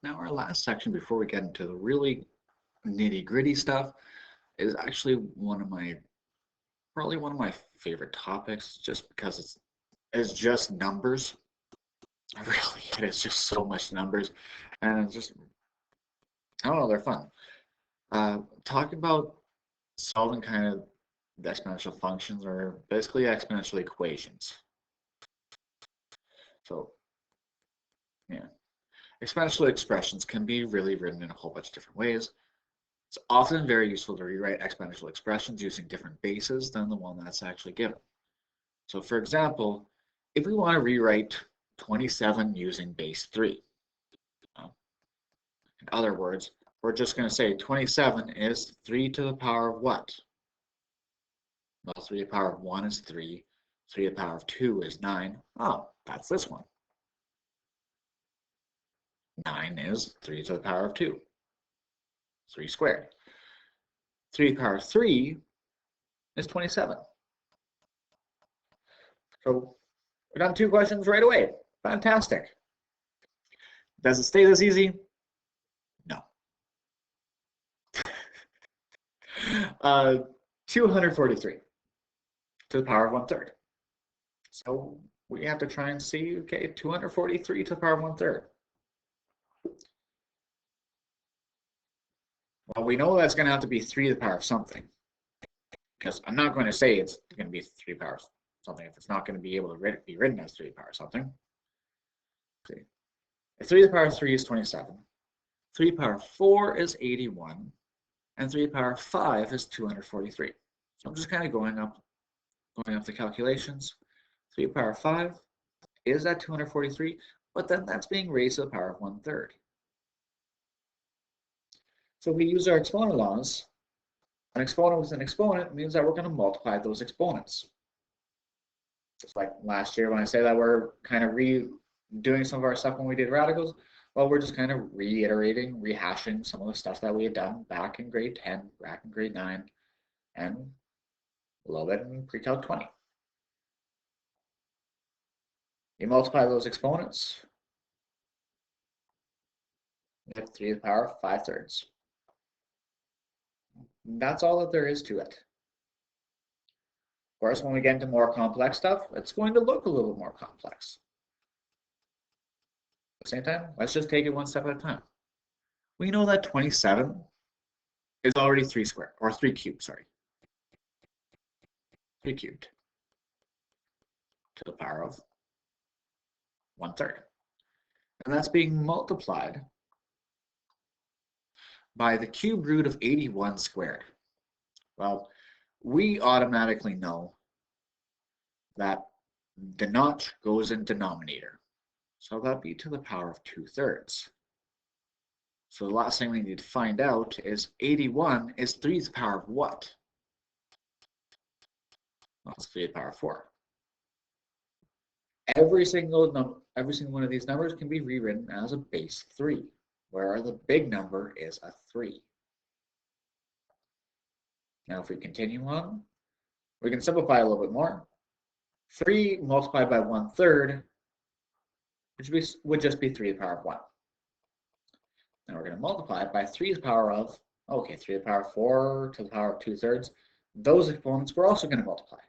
Now our last section before we get into the really nitty-gritty stuff is actually probably one of my favorite topics, just because it's just numbers. Really, it is just so much numbers, and it's just, I don't know, they're fun. Talking about solving kind of the exponential functions, or basically exponential equations. So yeah, exponential expressions can be really written in a whole bunch of different ways. It's often very useful to rewrite exponential expressions using different bases than the one that's actually given. So for example, if we want to rewrite 27 using base 3, in other words, we're just going to say 27 is 3 to the power of what? Well, 3 to the power of 1 is 3, 3 to the power of 2 is 9. Oh, that's this one. 9 is 3 to the power of 2, 3 squared. 3 to the power of 3 is 27. So we're done 2 questions right away. Fantastic. Does it stay this easy? No. 243 to the power of 1/3. So we have to try and see, okay, 243 to the power of 1/3. Well, we know that's going to have to be 3 to the power of something, because I'm not going to say it's going to be 3 to the power of something if it's not going to be able to be written as 3 to the power of something. See, if 3 to the power of 3 is 27, 3 to the power of 4 is 81, and 3 to the power of 5 is 243. So I'm just kind of going up the calculations. 3 to the power of 5 is at 243, but then that's being raised to the power of 1/3. So if we use our exponent laws, an exponent with an exponent means that we're going to multiply those exponents. Just like last year when I say that we're kind of redoing some of our stuff when we did radicals, well, we're just kind of reiterating, rehashing some of the stuff that we had done back in grade 10, back in grade 9, and a little bit in pre-calc 20. You multiply those exponents, you get 3 to the power of 5/3. That's all that there is to it. Of course, when we get into more complex stuff, it's going to look a little more complex. At the same time, let's just take it one step at a time. We know that 27 is already 3 squared, or 3 cubed, sorry. 3 cubed to the power of 1/3. And that's being multiplied by the cube root of 81 squared. Well, we automatically know that the notch goes in denominator. So that'd be to the power of 2/3. So the last thing we need to find out is 81 is 3 to the power of what? Well, it's 3 to the power of 4. Every single one of these numbers can be rewritten as a base 3, where the big number is a 3. Now, if we continue on, we can simplify a little bit more. 3 multiplied by 1/3, which would just be 3 to the power of 1. Now we're going to multiply it by 3 to the power of, okay, 3 to the power of 4 to the power of 2/3. Those exponents we're also going to multiply.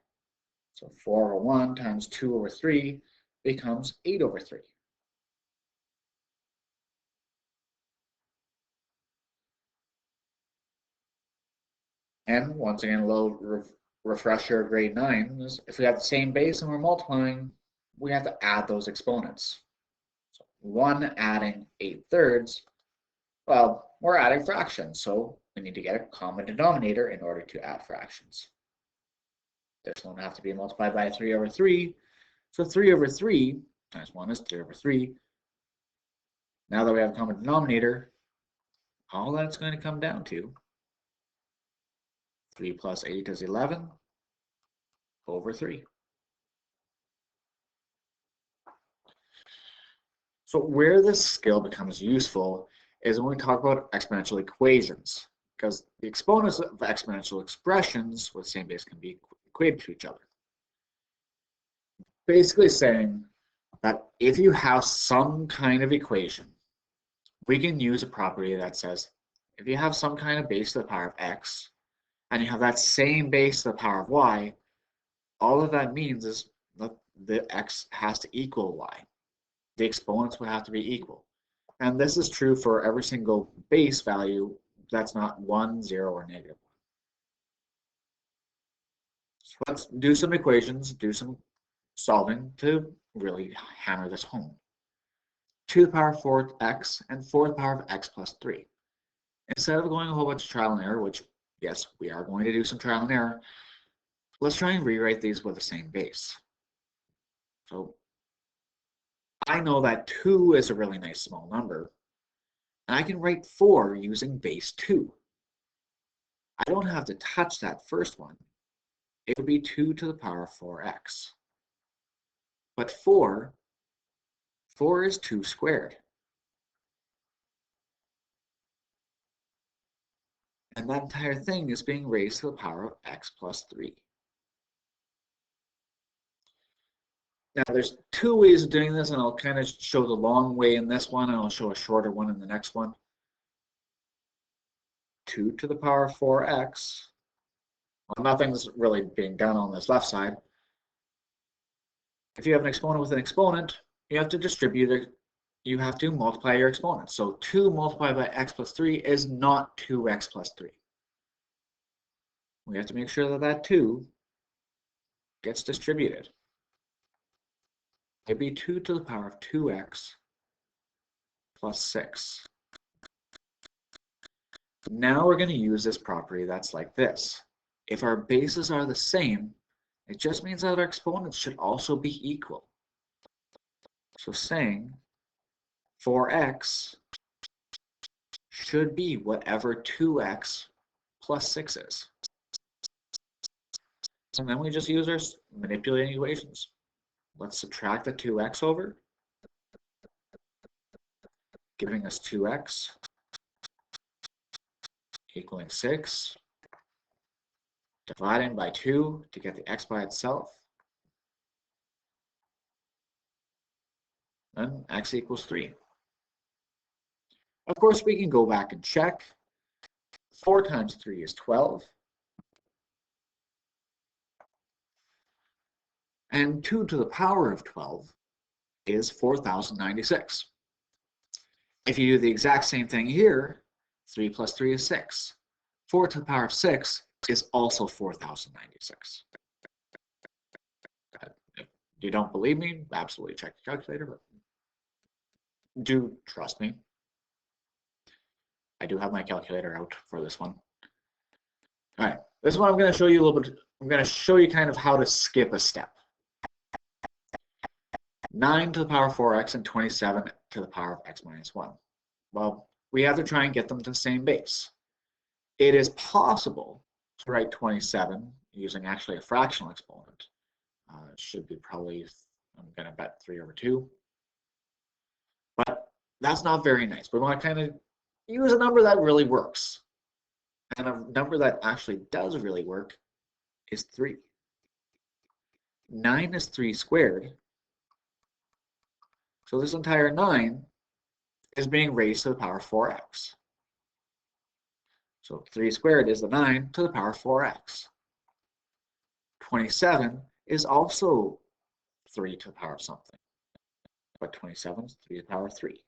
So 4 over 1 times 2 over 3 becomes 8 over 3. And once again, a little refresher of grade 9 is if we have the same base and we're multiplying, we have to add those exponents. So 1 adding 8/3, well, we're adding fractions, so we need to get a common denominator in order to add fractions. This one will have to be multiplied by 3 over 3. So 3 over 3 times 1 is 3 over 3. Now that we have a common denominator, all that's going to come down to 3 plus 8 is 11 over 3. So where this skill becomes useful is when we talk about exponential equations, because the exponents of exponential expressions with the same base can be equated to each other. Basically saying that if you have some kind of equation we can use a property that says if you have some kind of base to the power of x, and you have that same base to the power of y, all of that means is that the x has to equal y. The exponents would have to be equal. And this is true for every single base value that's not 1, 0, or negative 1. So let's do some equations, do some solving to really hammer this home. 2 to the power of 4x and 4 to the power of x plus 3. Instead of going a whole bunch of trial and error, which, yes, we are going to do some trial and error, let's try and rewrite these with the same base. So I know that 2 is a really nice small number, and I can write 4 using base 2. I don't have to touch that first one. It would be 2 to the power of 4x. But 4 is 2 squared. And that entire thing is being raised to the power of x plus 3. Now, there's two ways of doing this, and I'll kind of show the long way in this one, and I'll show a shorter one in the next one. 2 to the power of 4x. Well, nothing's really being done on this left side. If you have an exponent with an exponent, you have to distribute it. You have to multiply your exponents. So 2 multiplied by x plus 3 is not 2x plus 3. We have to make sure that that 2 gets distributed. It'd be 2 to the power of 2x plus 6. Now we're going to use this property that's like this. If our bases are the same, it just means that our exponents should also be equal. So saying 4x should be whatever 2x plus 6 is. And then we just use our manipulating equations. Let's subtract the 2x over, giving us 2x equaling 6, dividing by 2 to get the x by itself, and x equals 3. Of course, we can go back and check. 4 times 3 is 12. And 2 to the power of 12 is 4,096. If you do the exact same thing here, 3 plus 3 is 6. 4 to the power of 6 is also 4,096. If you don't believe me, absolutely check your calculator, but do trust me. I do have my calculator out for this one. All right, this is what I'm going to show you a little bit. I'm going to show you kind of how to skip a step. 9 to the power of 4x and 27 to the power of x minus 1. Well, we have to try and get them to the same base. It is possible to write 27 using actually a fractional exponent. It should be probably, I'm going to bet 3 over 2. But that's not very nice. We want to kind of use a number that really works. And a number that actually does really work is 3. 9 is 3 squared. So this entire 9 is being raised to the power of 4x. So 3 squared is the 9 to the power of 4x. 27 is also 3 to the power of something. But 27 is 3 to the power of 3.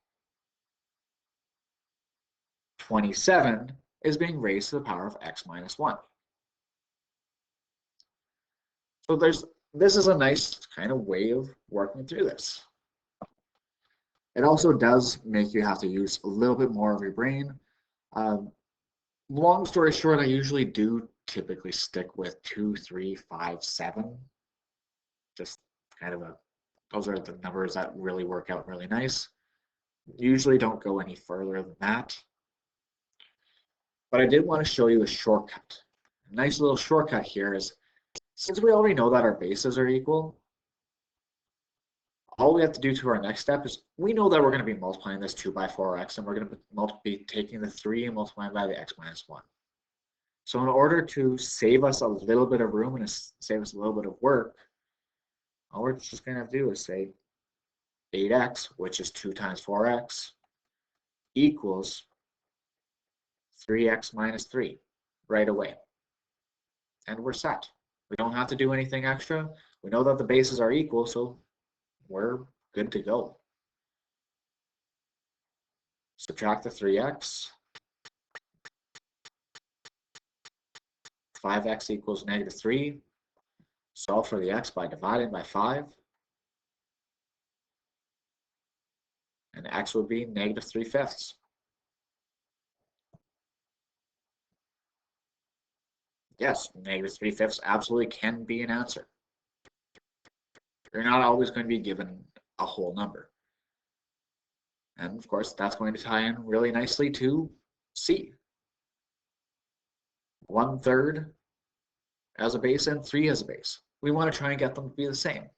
27 is being raised to the power of x minus 1. So this is a nice kind of way of working through this. It also does make you have to use a little bit more of your brain. Long story short, I usually do typically stick with 2, 3, 5, 7. Just kind of those are the numbers that really work out really nice. Usually don't go any further than that. But I did want to show you a shortcut. A nice little shortcut here is, since we already know that our bases are equal, all we have to do to our next step is, we know that we're going to be multiplying this 2 by 4x, and we're going to be taking the 3 and multiplying by the x minus 1. So in order to save us a little bit of room and save us a little bit of work, all we're just going to do is say 8x, which is 2 times 4x, equals 3x minus 3 right away. And we're set. We don't have to do anything extra. We know that the bases are equal, so we're good to go. Subtract the 3x. 5x equals negative 3. Solve for the x by dividing by 5. And x would be negative 3/5. Yes, negative 3/5 absolutely can be an answer. You're not always going to be given a whole number. And of course, that's going to tie in really nicely to C. 1/3 as a base and 3 as a base. We want to try and get them to be the same.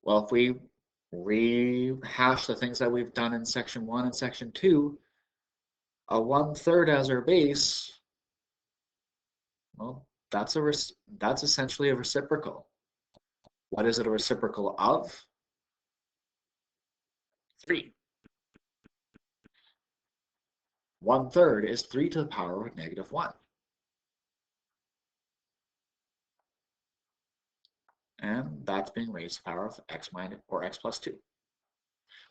Well, if we rehash the things that we've done in section 1 and section 2, a 1/3 as our base, well, that's essentially a reciprocal. What is it a reciprocal of? 3. 1/3 is 3 to the power of negative 1. And that's being raised to the power of x minus or x plus 2.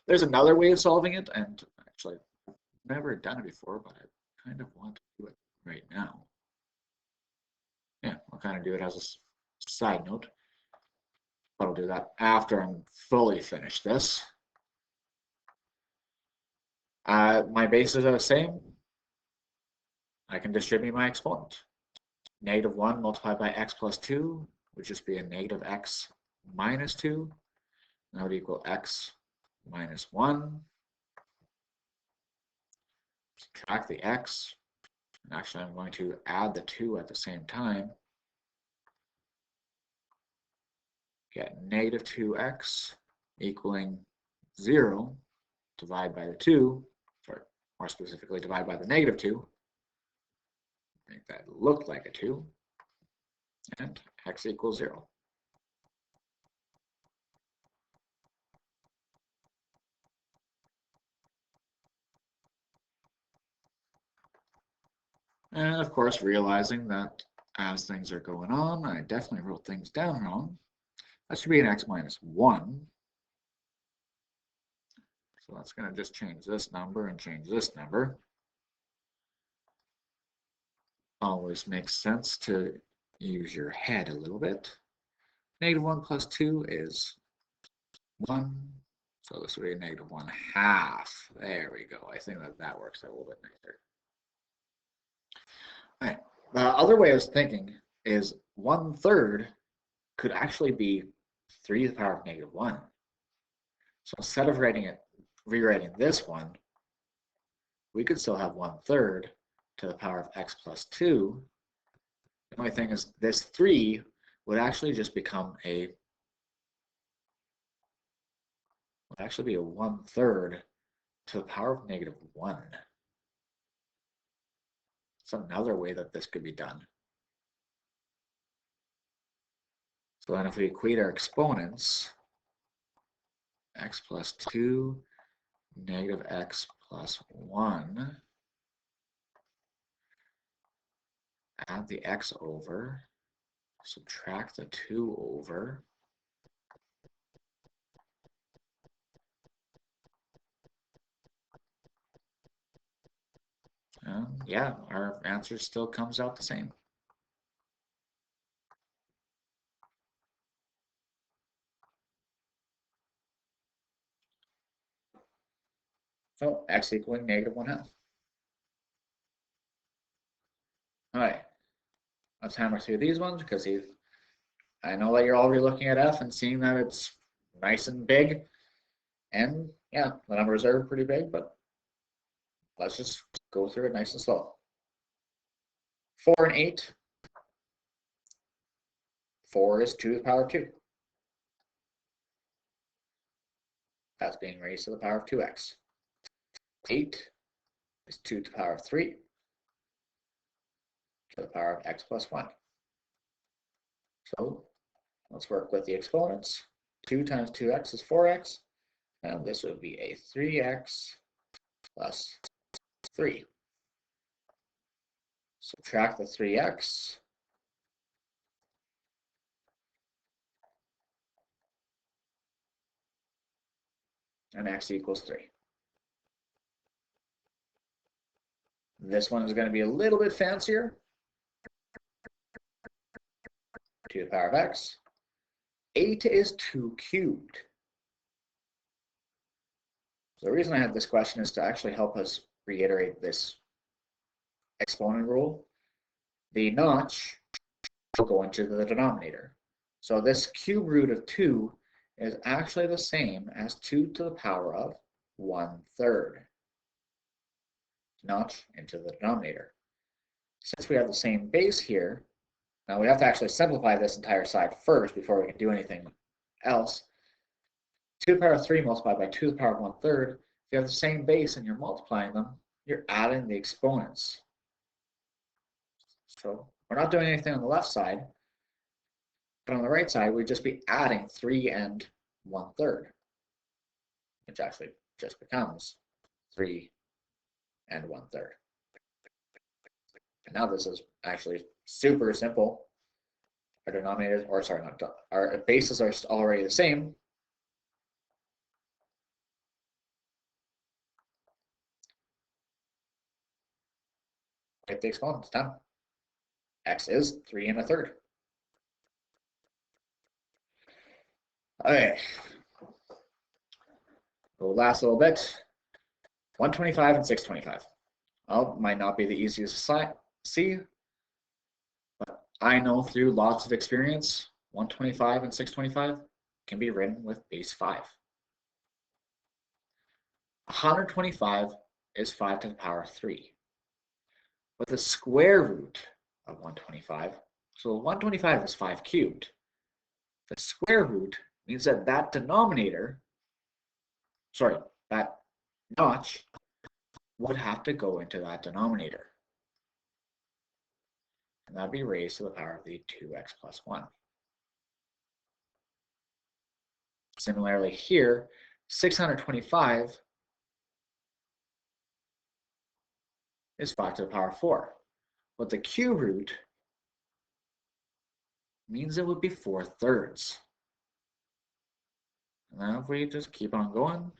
There's another way of solving it, and actually I've never done it before, but I kind of want to do it right now. Yeah, I'll kind of do it as a side note, but I'll do that after I'm fully finished this. My bases are the same. I can distribute my exponent. Negative 1 multiplied by x plus 2 would just be a negative x minus 2. That would equal x minus 1. Subtract the x. And actually, I'm going to add the 2 at the same time. Get negative 2x equaling 0. Divide by the 2, or more specifically, divide by the negative 2. Make that look like a 2. And x equals 0. And of course, realizing that as things are going on, I definitely wrote things down wrong. That should be an x minus 1. So that's going to just change this number and change this number. Always makes sense to use your head a little bit. Negative 1 plus 2 is 1. So this would be a negative 1/2. There we go. I think that works a little bit nicer. All right. The other way I was thinking is 1/3 could actually be 3 to the power of negative 1. So instead of rewriting this one, we could still have 1/3 to the power of x plus 2. The only thing is this 3 would actually just become would actually be a 1/3 to the power of negative 1. It's another way that this could be done. So then if we equate our exponents, x plus 2, negative x plus 1, add the x over, subtract the 2 over, and yeah, our answer still comes out the same. So x equaling negative 1/2. All right, let's hammer through these ones because I know that you're already looking at f and seeing that it's nice and big. And yeah, the numbers are pretty big, but let's just go through it nice and slow. 4 and 8. 4 is 2 to the power of 2. That's being raised to the power of 2x. 8 is 2 to the power of 3 to the power of x plus 1. So let's work with the exponents. 2 times 2x is 4x, and this would be a 3x plus 3. Subtract the 3x. And x equals 3. This one is going to be a little bit fancier. 2 to the power of x. 8 is 2 cubed. So the reason I have this question is to actually help us reiterate this exponent rule. The notch will go into the denominator. So this cube root of 2 is actually the same as 2 to the power of 1/3. Notch into the denominator. Since we have the same base here, now we have to actually simplify this entire side first before we can do anything else. 2 to the power of 3 multiplied by 2 to the power of 1/3. If you have the same base and you're multiplying them, you're adding the exponents. So we're not doing anything on the left side, but on the right side, we'd just be adding 3 and 1/3, which actually just becomes 3 and 1/3. And now this is actually super simple. Our denominators, or sorry, not our bases are already the same. Write the exponents down. X is 3 1/3. Okay. The last little bit. 125 and 625. Well, might not be the easiest to see, but I know through lots of experience, 125 and 625 can be written with base 5. 125 is 5 to the power of 3. With the square root of 125, so 125 is 5 cubed. The square root means that that denominator, sorry, that notch would have to go into that denominator. And that'd be raised to the power of the 2x plus 1. Similarly here, 625 is 5 to the power of 4. But the cube root means it would be 4/3. And now if we just keep on going,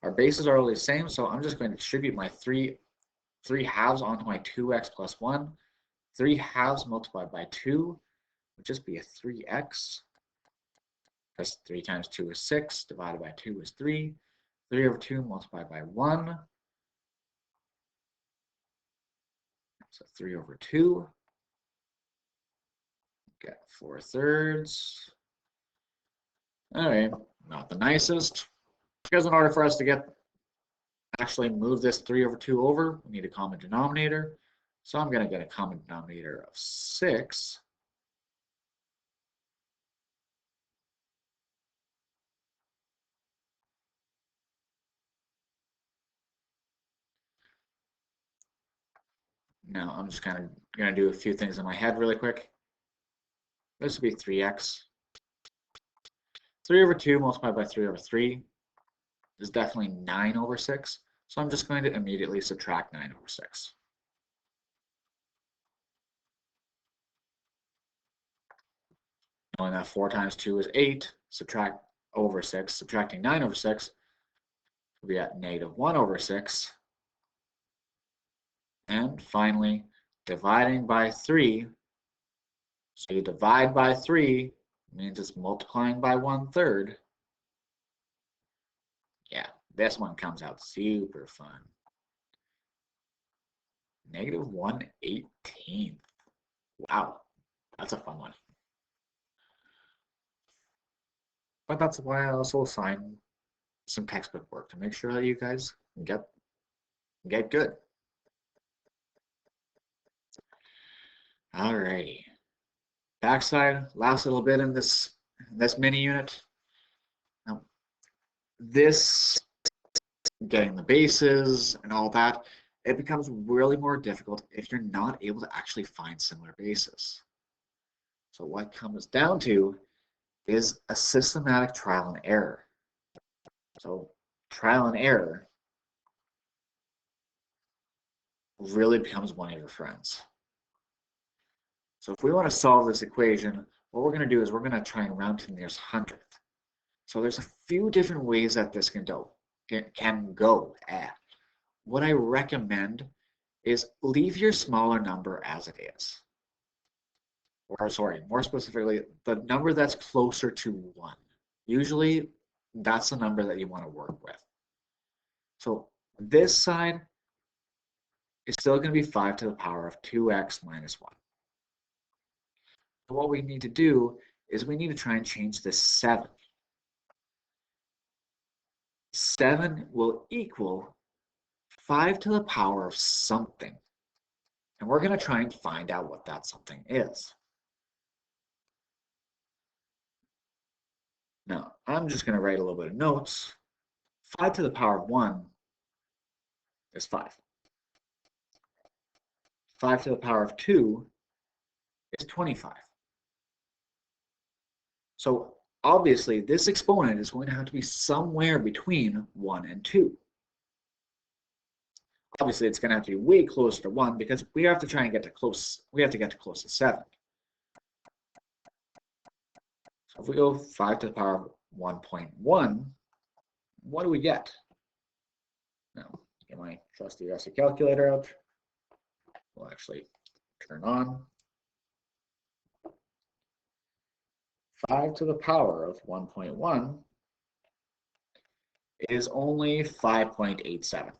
our bases are all the same, so I'm just going to distribute my 3 halves onto my 2x plus 1. 3 halves multiplied by 2 would just be a 3x. Because 3 times 2 is 6, divided by 2 is 3. 3 over 2 multiplied by 1. So 3 over 2. Get 4/3. All right, not the nicest. Because in order for us to actually move this 3 over 2 over, we need a common denominator. So I'm going to get a common denominator of 6. Now I'm just kind of going to do a few things in my head really quick. This would be 3x. 3 over 2 multiplied by 3 over 3 is definitely 9 over 6. So I'm just going to immediately subtract 9 over 6. Knowing that 4 times 2 is 8, subtract over 6, subtracting 9 over 6, we'll be at -1 over 6. And finally, dividing by 3. So you divide by 3 means it's multiplying by 1/3. Yeah, this one comes out super fun. -1/18. Wow, that's a fun one. But that's why I also assign some textbook work to make sure that you guys get good. Alrighty. Backside, last little bit in this mini unit. Now, this getting the bases and all that, it becomes really more difficult if you're not able to actually find similar bases. So what it comes down to is a systematic trial and error. So trial and error really becomes one of your friends. So if we want to solve this equation, what we're going to do is we're going to try and round to the nearest hundredth. So there's a few different ways that this can go. What I recommend is leave your smaller number as it is. Or sorry, more specifically, the number that's closer to 1. Usually, that's the number that you want to work with. So this side is still going to be 5 to the power of 2x minus 1. So what we need to do is we need to try and change this 7. 7 will equal 5 to the power of something. And we're going to try and find out what that something is. Now, I'm just going to write a little bit of notes. 5 to the power of 1 is 5. 5 to the power of 2 is 25. So obviously, this exponent is going to have to be somewhere between 1 and 2. Obviously, it's going to have to be way closer to 1 because we have to try and get to close. We have to get to close to 7. So if we go 5 to the power of 1.1, what do we get? Now, get my trusty rusty calculator out. We'll actually turn on. 5 to the power of 1.1 is only 5.87.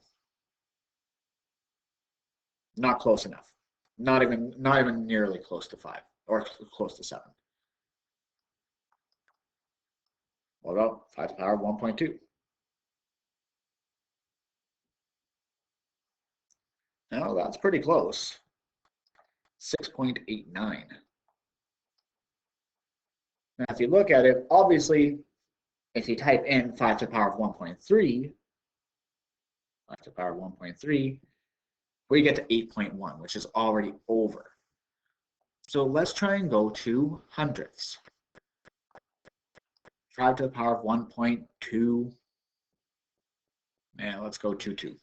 Not close enough. Not even nearly close to 5 or close to 7. What about 5 to the power of 1.2? Now that's pretty close. 6.89. Now if you look at it, obviously, if you type in 5 to the power of 1.3, 5 to the power of 1.3, we get to 8.1, which is already over. So let's try and go to hundredths. 5 to the power of 1.2. And let's go 2.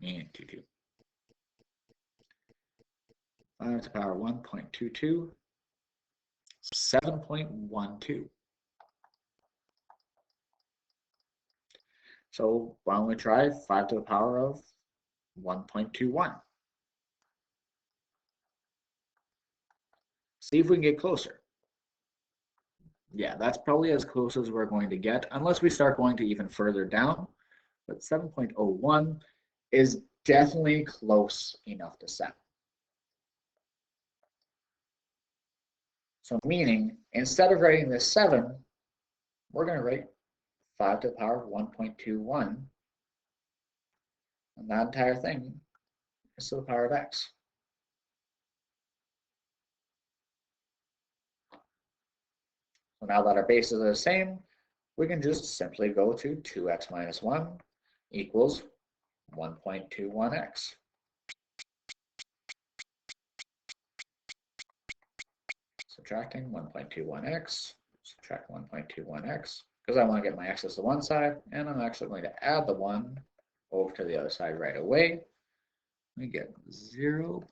And 2. 5 to the power of 1.22. 7.12. So why don't we try 5 to the power of 1.21? See if we can get closer. Yeah, that's probably as close as we're going to get, unless we start going to even further down. But 7.01 is definitely close enough to 7. So meaning, instead of writing this 7, we're going to write 5 to the power of 1.21. And that entire thing is to the power of x. So now that our bases are the same, we can just simply go to 2x minus 1 equals 1.21x. Subtracting 1.21x, subtract 1.21x, because I want to get my x's to one side, and I'm actually going to add the 1 over to the other side right away. We get 0.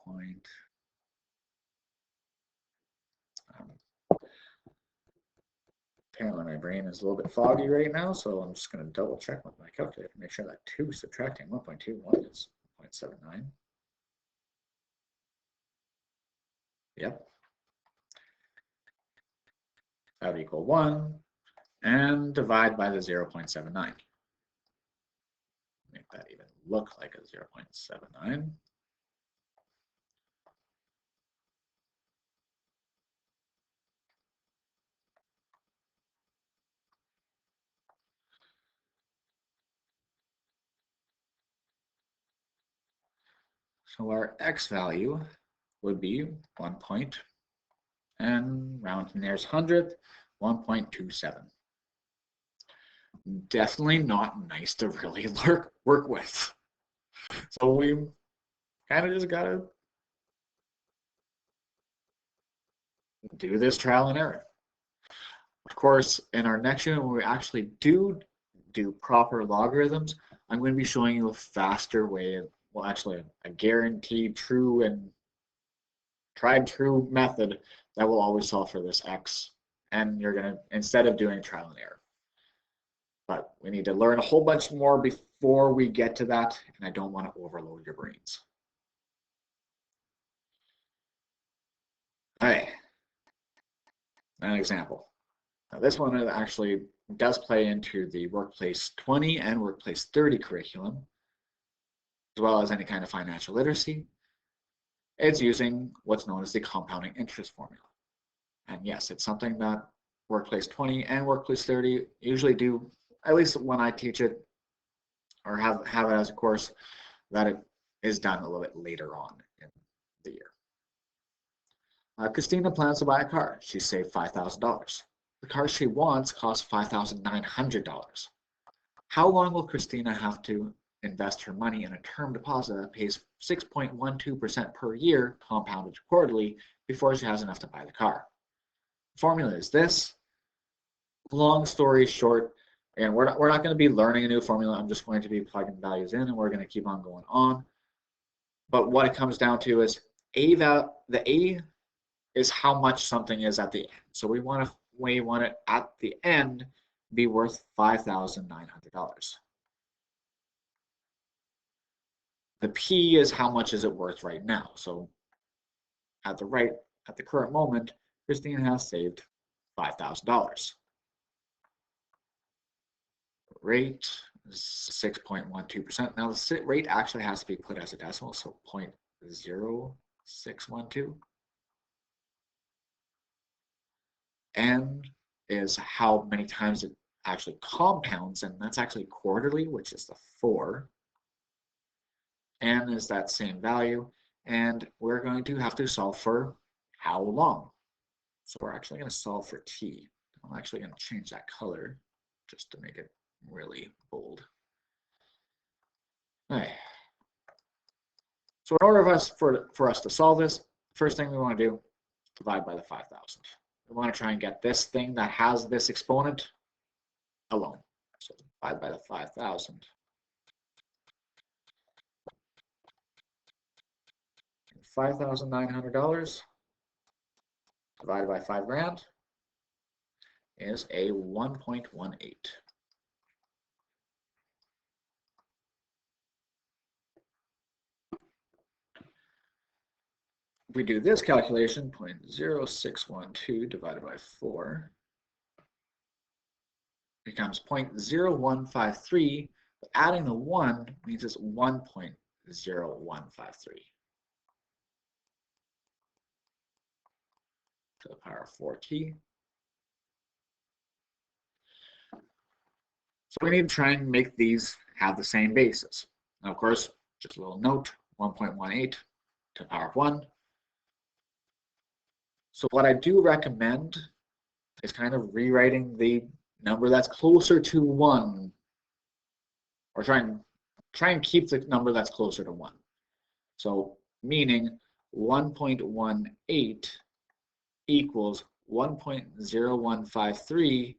Apparently my brain is a little bit foggy right now, so I'm just going to double check with my calculator to make sure that 2 subtracting 1.21 is 0.79. Yep. That would equal 1, and divide by the 0.79. Make that even look like a 0.79. So our x value would be 1 point, and round to the nearest hundredth, 1.27. Definitely not nice to really work with. So we kind of just gotta do this trial and error. Of course, in our next unit, when we actually do proper logarithms, I'm going to be showing you a faster way well, actually, a guaranteed true and tried true method that will always solve for this x. And you're going to, instead of doing trial and error. But we need to learn a whole bunch more before we get to that, and I don't want to overload your brains. All right, an example. Now this one actually does play into the Workplace 20 and Workplace 30 curriculum, as well as any kind of financial literacy. It's using what's known as the compounding interest formula. And yes, it's something that Workplace 20 and Workplace 30 usually do, at least when I teach it or have it as a course, that it is done a little bit later on in the year. Christina plans to buy a car. She saved $5,000. The car she wants costs $5,900. How long will Christina have to invest her money in a term deposit that pays 6.12% per year, compounded quarterly, before she has enough to buy the car? The formula is this. Long story short, and we're not going to be learning a new formula. I'm just going to be plugging values in, and we're going to keep on going on. But what it comes down to is the A is how much something is at the end. So we want it at the end be worth $5,900. The P is how much is it worth right now. So at the current moment, Christine has saved $5,000. Rate is 6.12%. Now the rate actually has to be put as a decimal, so 0.0612. N is how many times it actually compounds, and that's actually quarterly, which is the 4. N is that same value, and we're going to have to solve for how long. So we're actually going to solve for T. I'm actually going to change that color just to make it really bold. All right. So in order for us to solve this, first thing we want to do, divide by the 5,000. We want to try and get this thing that has this exponent alone. So divide by the 5,000. $5,900 divided by 5 grand is a 1.18. If we do this calculation, 0.0612 divided by 4 becomes 0.0153. But adding the 1 means it's 1.0153. To the power of 4t. So we need to try and make these have the same basis. Now, of course, just a little note, 1.18 to the power of 1. So what I do recommend is kind of rewriting the number that's closer to 1, or try and keep the number that's closer to 1. So meaning 1.18 equals 1.0153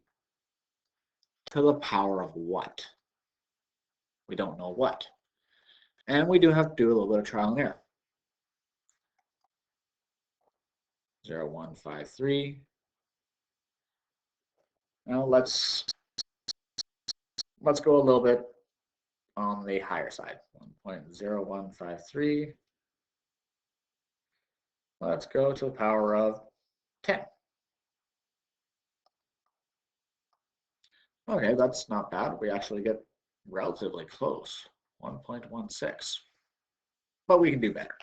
to the power of what? We don't know what. And we do have to do a little bit of trial and error. 0.153. Now let's go a little bit on the higher side. 1.0153. Let's go to the power of 10. Okay, that's not bad. We actually get relatively close, 1.16. But we can do better.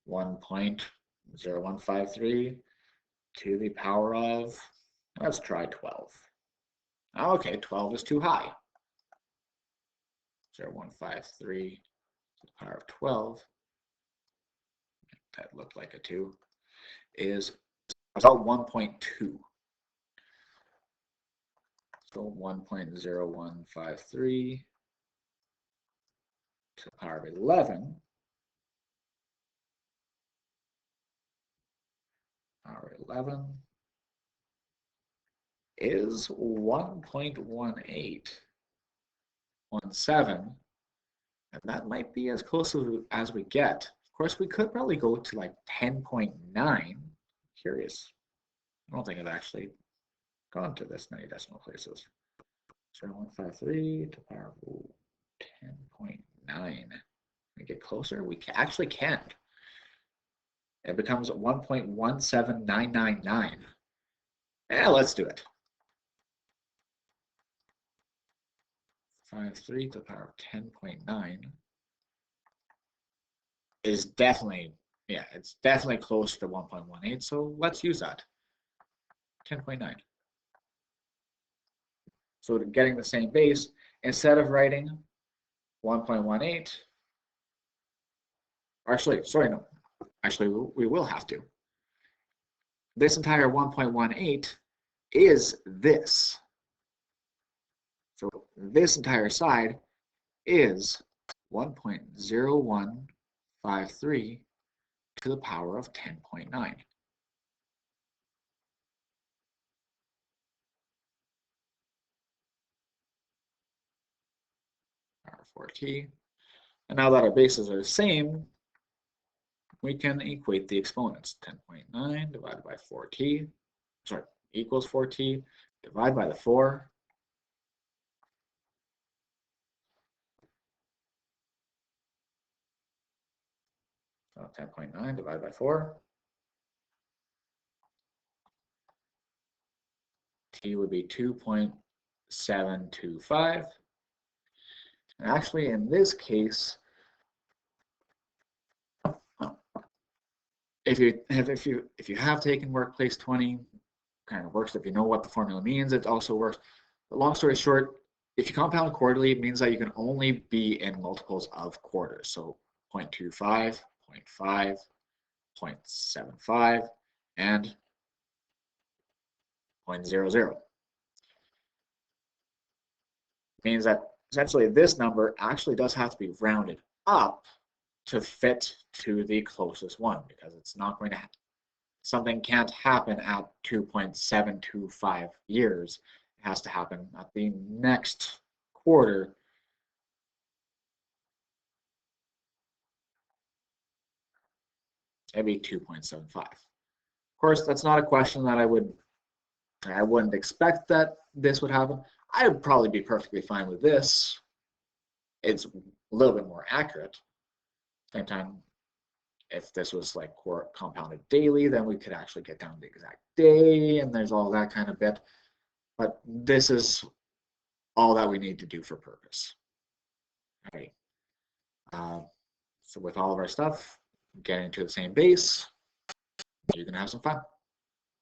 1.0153 to the power of, let's try 12. Okay, 12 is too high. 0.153 to the power of 12. That looked like a 2. Is about 1.2. So 1.0153 to the power of 11. Power 11 is 1.1817 And that might be as close as we get. Of course, we could probably go to like 10.9. Curious. I don't think I've actually gone to this many decimal places. So 153 to the power of 10.9. We get closer, we actually can't. It becomes 1.17999. Yeah, let's do it. 53 to the power of 10.9 is definitely, yeah, it's definitely close to 1.18. So let's use that. 10.9. So getting the same base, instead of writing 1.18, actually, sorry, no, actually, we will have to. This entire 1.18 is this. So this entire side is 1.0153 to the power of 10.9. Power 4t. And now that our bases are the same, we can equate the exponents. 10.9 divided by 4t, sorry, equals 4t, divide by the 4. So 10.9 divided by 4. T would be 2.725. And actually, in this case, if you have taken workplace 20, kind of works. If you know what the formula means, it also works. But long story short, if you compound quarterly, it means that you can only be in multiples of quarters. So 0.25, 0.5, 0.75, and 0.00. Means that essentially this number actually does have to be rounded up to fit to the closest one, because it's not going to happen. Something can't happen at 2.725 years. It has to happen at the next quarter. It'd be 2.75. Of course, that's not a question that I wouldn't expect that this would happen. I would probably be perfectly fine with this. It's a little bit more accurate. Same time, if this was like compounded daily, then we could actually get down to the exact day, and there's all that kind of bit. But this is all that we need to do for purpose. Okay. So with all of our stuff, getting to the same base, you can have some fun.